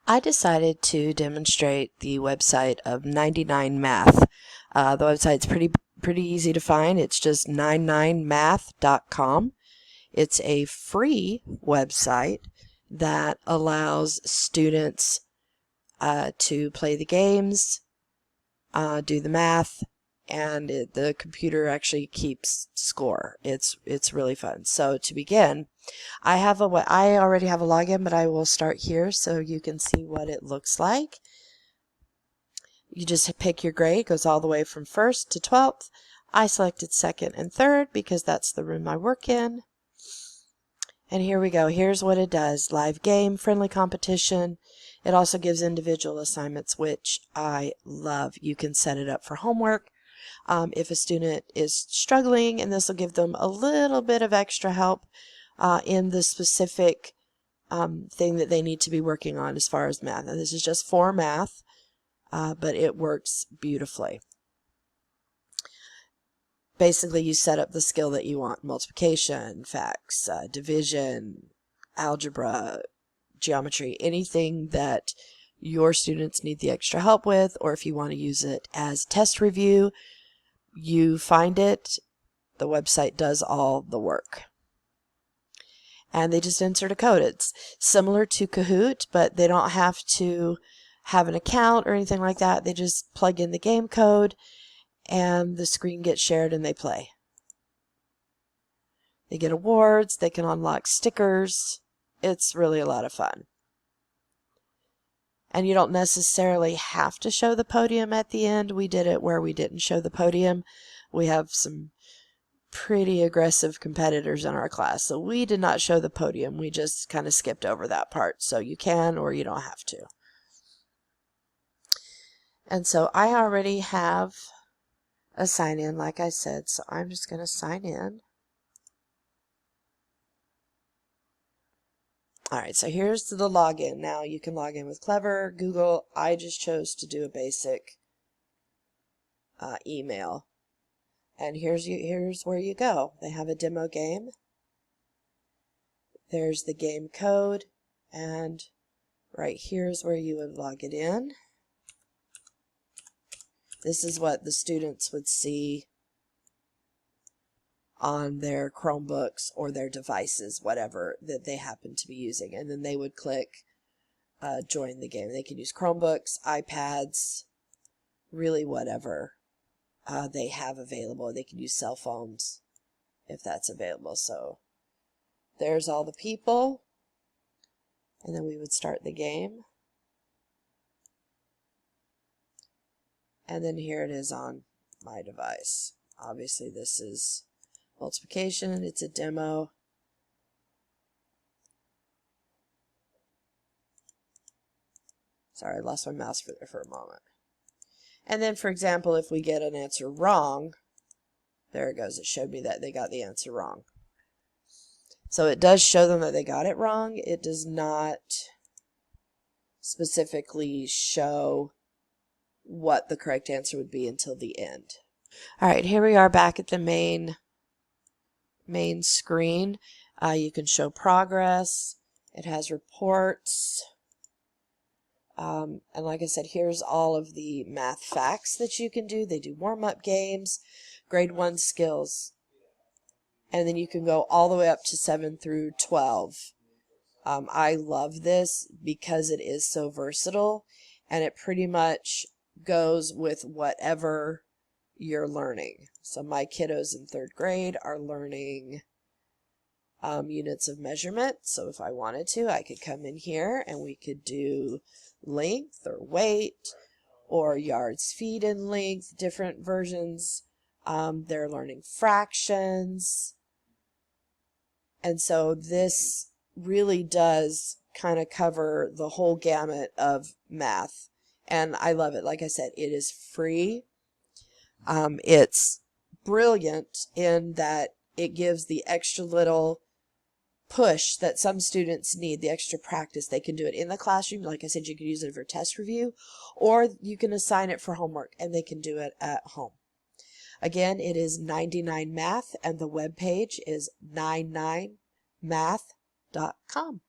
I decided to demonstrate the website of 99math. The website's pretty easy to find. It's just 99math.com. It's a free website that allows students to play the games, do the math, and the computer actually keeps score. It's really fun. So to begin, I already have a login, but I will start here so you can see what it looks like. You just pick your grade, it goes all the way from 1st to 12th. I selected 2nd and 3rd because that's the room I work in. And here we go. Here's what it does. Live game, friendly competition. It also gives individual assignments, which I love. You can set it up for homework. If a student is struggling, and this will give them a little bit of extra help in the specific thing that they need to be working on as far as math. Now, this is just for math, but it works beautifully. Basically, you set up the skill that you want: multiplication, facts, division, algebra, geometry, anything that your students need the extra help with, or if you want to use it as test review, you find it. The website does all the work. And they just insert a code. It's similar to Kahoot, but they don't have to have an account or anything like that. They just plug in the game code and the screen gets shared and they play. They get awards, they can unlock stickers. It's really a lot of fun. And you don't necessarily have to show the podium at the end. We did it where we didn't show the podium. We have some pretty aggressive competitors in our class, so we did not show the podium. We just kind of skipped over that part. So you can or you don't have to. And so I already have a sign in, like I said, so I'm just going to sign in. Alright, so here's the login. Now you can log in with Clever, Google. I just chose to do a basic email. And here's where you go. They have a demo game. There's the game code, and right here is where you would log it in. This is what the students would see on their Chromebooks or their devices, whatever that they happen to be using. And then they would click join the game. They can use Chromebooks, iPads, really whatever they have available. They can use cell phones if that's available. So there's all the people. And then we would start the game. And then here it is on my device. Obviously this is multiplication. It's a demo. Sorry, I lost my mouse for a moment. And then, for example, if we get an answer wrong, there it goes. It showed me that they got the answer wrong. So it does show them that they got it wrong. It does not specifically show what the correct answer would be until the end. All right, here we are back at the main screen. You can show progress. It has reports. And like I said, here's all of the math facts that you can do. They do warm-up games, grade 1 skills, and then you can go all the way up to 7 through 12. I love this because it is so versatile, and it pretty much goes with whatever you're learning. So my kiddos in 3rd grade are learning units of measurement. So if I wanted to, I could come in here and we could do length or weight or yards, feet in length, different versions. They're learning fractions. And so this really does kind of cover the whole gamut of math. And I love it. Like I said, it is free. It's brilliant in that it gives the extra little push that some students need, the extra practice. They can do it in the classroom. Like I said, you can use it for test review, or you can assign it for homework and they can do it at home. Again, it is 99math and the web page is 99math.com.